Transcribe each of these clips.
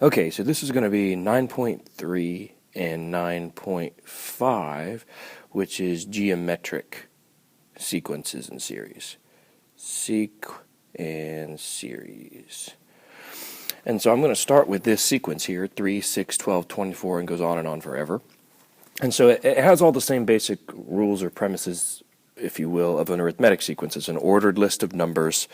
Okay, so this is going to be 9.3 and 9.5, which is geometric sequences and series. Seq and series. And so I'm going to start with this sequence here, 3, 6, 12, 24, and goes on and on forever. And so it has all the same basic rules or premises, if you will, of an arithmetic sequence. It's an ordered list of numbers.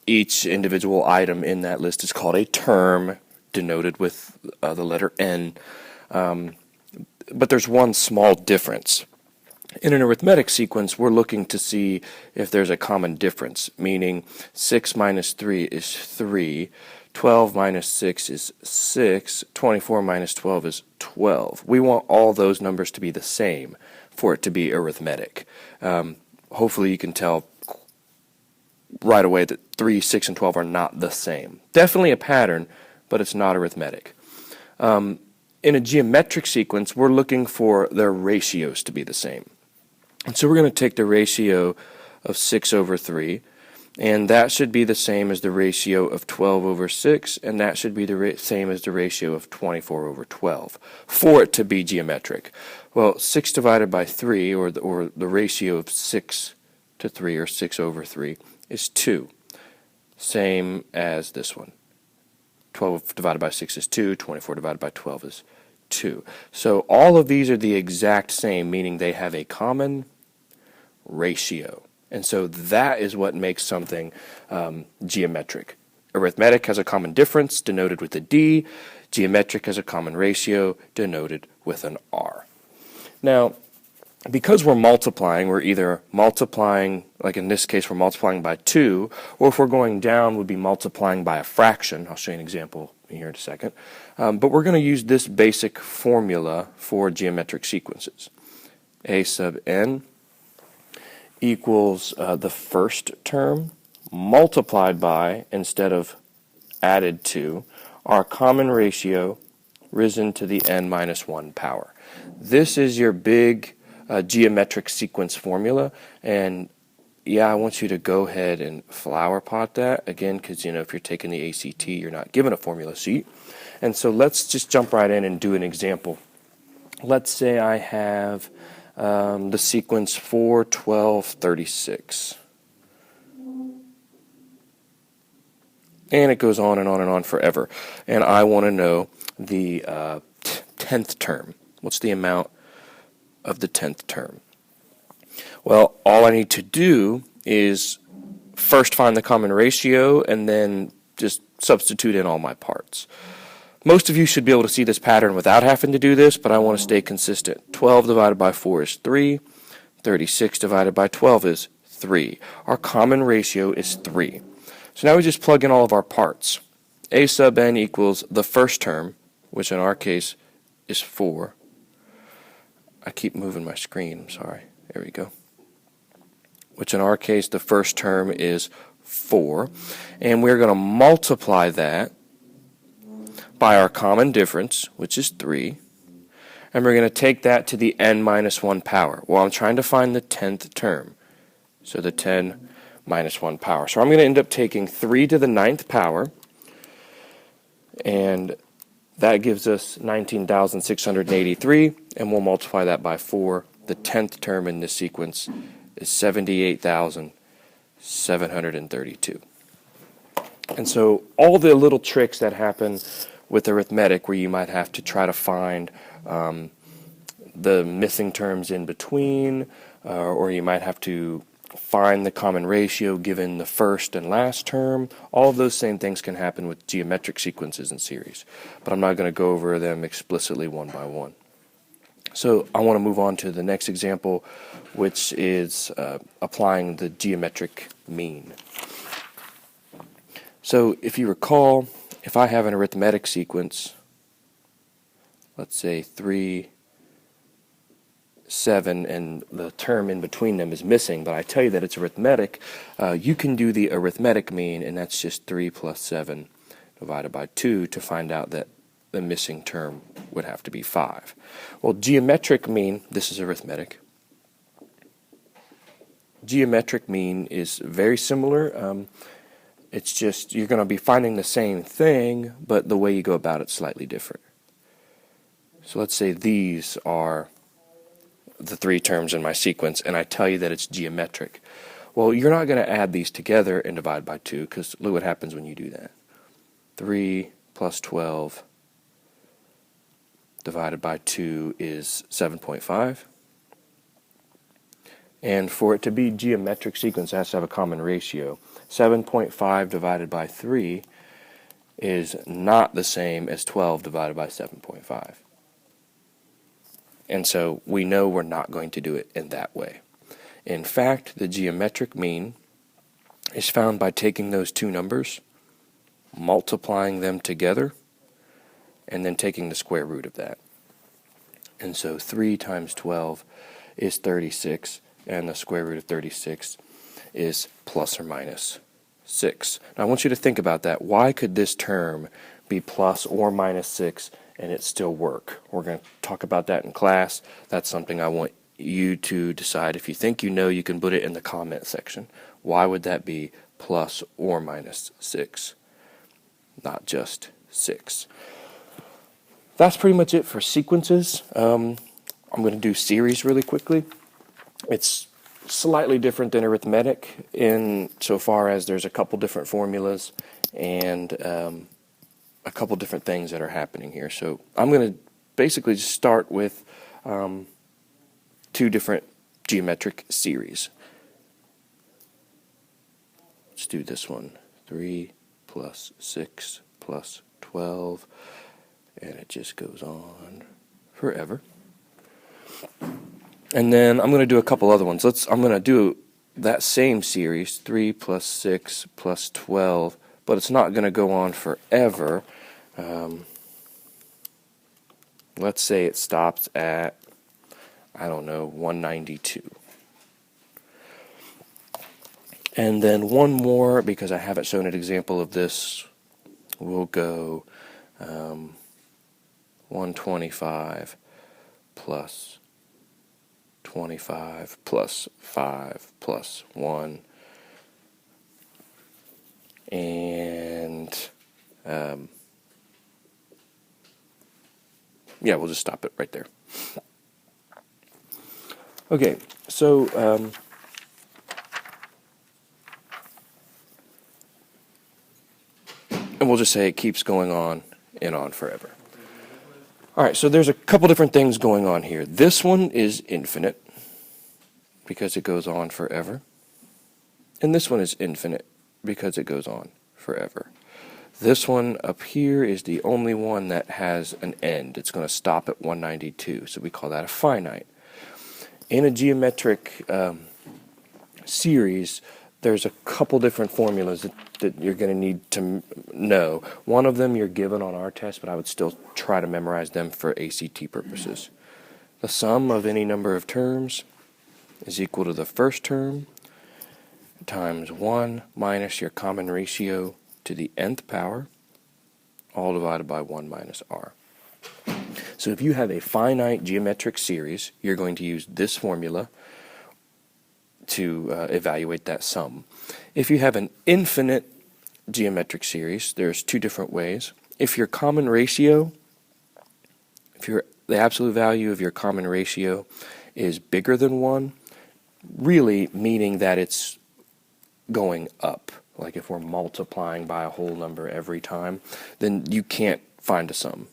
Each individual item in that list is called a term, denoted with the letter N. But there's one small difference. In an arithmetic sequence, we're looking to see if there's a common difference, meaning 6 minus 3 is 3, 12 minus 6 is 6, 24 minus 12 is 12. We want all those numbers to be the same for it to be arithmetic. Hopefully you can tell right away that 3, 6, and 12 are not the same. Definitely a pattern, but it's not arithmetic. In a geometric sequence, we're looking for their ratios to be the same. And so we're going to take the ratio of 6 over 3, and that should be the same as the ratio of 12 over 6, and that should be the same as the ratio of 24 over 12 for it to be geometric. Well, 6 divided by 3, or the ratio of 6 to 3, or 6 over 3, is 2. Same as this one. 12 divided by 6 is 2, 24 divided by 12 is 2. So all of these are the exact same, meaning they have a common ratio. And so that is what makes something geometric. Arithmetic has a common difference, denoted with a D. Geometric has a common ratio, denoted with an R. Now, because we're multiplying, we're either multiplying, like in this case, we're multiplying by 2, or if we're going down, we'd be multiplying by a fraction. I'll show you an example here in a second. But we're going to use this basic formula for geometric sequences. A sub n equals the first term multiplied by, instead of added to, our common ratio risen to the n minus 1 power. This is your big geometric sequence formula, and yeah, I want you to go ahead and flower pot that again, because if you're taking the ACT, you're not given a formula sheet. And so let's just jump right in and do an example. Let's say I have the sequence 4, 12, 36. And it goes on and on and on forever. And I want to know the 10th term. What's the amount of the 10th term? Well, all I need to do is first find the common ratio and then just substitute in all my parts. Most of you should be able to see this pattern without having to do this, but I want to stay consistent. 12 divided by 4 is 3. 36 divided by 12 is 3. Our common ratio is 3. So now we just plug in all of our parts. A sub n equals the first term, which in our case is 4. I keep moving my screen, I'm sorry. There we go. Which in our case, the first term is 4. And we're going to multiply that by our common difference, which is 3. And we're going to take that to the n minus 1 power. Well, I'm trying to find the 10th term. So the 10 minus 1 power. So I'm going to end up taking 3 to the 9th power. And that gives us 19,683. And we'll multiply that by 4. The 10th term in this sequence is 78,732. And so all the little tricks that happen with arithmetic, where you might have to try to find the missing terms in between, or you might have to find the common ratio given the first and last term, all of those same things can happen with geometric sequences and series. But I'm not going to go over them explicitly one by one. So I want to move on to the next example, which is applying the geometric mean. So if you recall, if I have an arithmetic sequence, let's say 3, 7, and the term in between them is missing, but I tell you that it's arithmetic, you can do the arithmetic mean, and that's just 3 plus 7 divided by 2 to find out that the missing term would have to be 5. Well, geometric mean, this is arithmetic. Geometric mean is very similar. It's just you're going to be finding the same thing, but the way you go about it's slightly different. So let's say these are the three terms in my sequence, and I tell you that it's geometric. Well, you're not going to add these together and divide by 2, because look what happens when you do that. 3 plus 12 divided by 2 is 7.5. And for it to be geometric sequence, it has to have a common ratio. 7.5 divided by 3 is not the same as 12 divided by 7.5. And so we know we're not going to do it in that way. In fact, the geometric mean is found by taking those two numbers, multiplying them together, and then taking the square root of that. And so 3 times 12 is 36, and the square root of 36 is plus or minus 6. Now I want you to think about that. Why could this term be plus or minus 6 and it still work? We're going to talk about that in class. That's something I want you to decide. If you think you know, you can put it in the comment section. Why would that be plus or minus 6, not just 6? That's pretty much it for sequences. I'm going to do series really quickly. It's slightly different than arithmetic in so far as there's a couple different formulas and a couple different things that are happening here. So I'm going to basically just start with 2 different geometric series. Let's do this one. 3 plus 6 plus 12, and it just goes on forever. And then I'm going to do a couple other ones. I'm going to do that same series, 3 plus 6 plus 12, but it's not going to go on forever. Let's say it stops at, I don't know, 192. And then one more, because I haven't shown an example of this, we'll go 125 plus 25 plus 5 plus 1, and yeah, we'll just stop it right there. Okay, so and we'll just say it keeps going on and on forever. All right, so there's a couple different things going on here. This one is infinite because it goes on forever. And this one is infinite because it goes on forever. This one up here is the only one that has an end. It's going to stop at 192, so we call that a finite. In a geometric series, there's a couple different formulas that you're going to need to know. One of them you're given on our test, but I would still try to memorize them for ACT purposes. The sum of any number of terms is equal to the first term times 1 minus your common ratio to the nth power, all divided by 1 minus r. So if you have a finite geometric series, you're going to use this formula to evaluate that sum. If you have an infinite geometric series, there's 2 different ways. If your common ratio, the absolute value of your common ratio is bigger than 1, really meaning that it's going up, like if we're multiplying by a whole number every time, then you can't find a sum.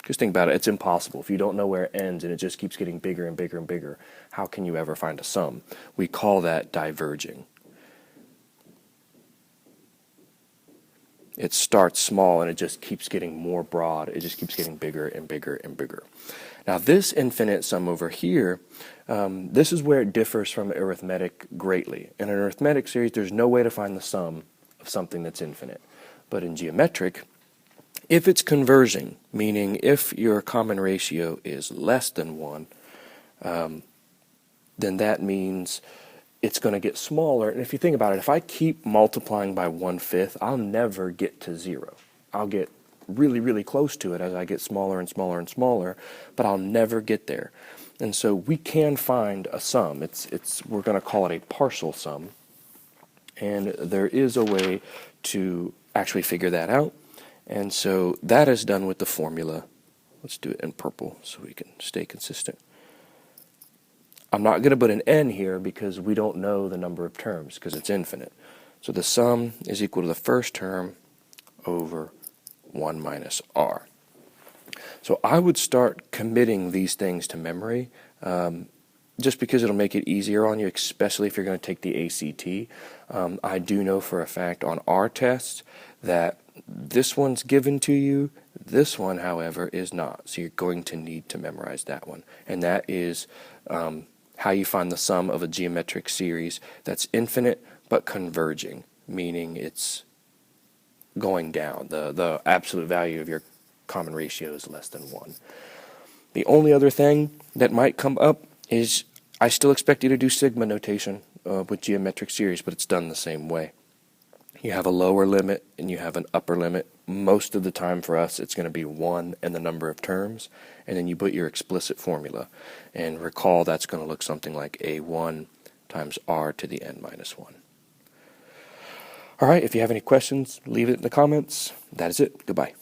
Just think about it, it's impossible. If you don't know where it ends and it just keeps getting bigger and bigger and bigger, how can you ever find a sum? We call that diverging. It starts small and it just keeps getting more broad. It just keeps getting bigger and bigger and bigger. Now this infinite sum over here, this is where it differs from arithmetic greatly. In an arithmetic series, there's no way to find the sum of something that's infinite. But in geometric, if it's converging, meaning if your common ratio is less than 1, then that means it's going to get smaller. And if you think about it, if I keep multiplying by 1/5, I'll never get to 0. I'll get really, really close to it as I get smaller and smaller and smaller, but I'll never get there. And so we can find a sum. We're going to call it a partial sum. And there is a way to actually figure that out. And so that is done with the formula. Let's do it in purple so we can stay consistent. I'm not going to put an n here because we don't know the number of terms because it's infinite. So the sum is equal to the first term over 1 minus r. So I would start committing these things to memory just because it'll make it easier on you, especially if you're going to take the ACT. I do know for a fact on our tests that this one's given to you. This one, however, is not. So you're going to need to memorize that one. And that is how you find the sum of a geometric series that's infinite but converging, meaning it's going down. The absolute value of your common ratio is less than 1. The only other thing that might come up is I still expect you to do sigma notation with geometric series, but it's done the same way. You have a lower limit and you have an upper limit. Most of the time for us it's going to be 1 and the number of terms, and then you put your explicit formula. And recall that's going to look something like a1 times r to the n minus 1. All right, if you have any questions, leave it in the comments. That is it. Goodbye.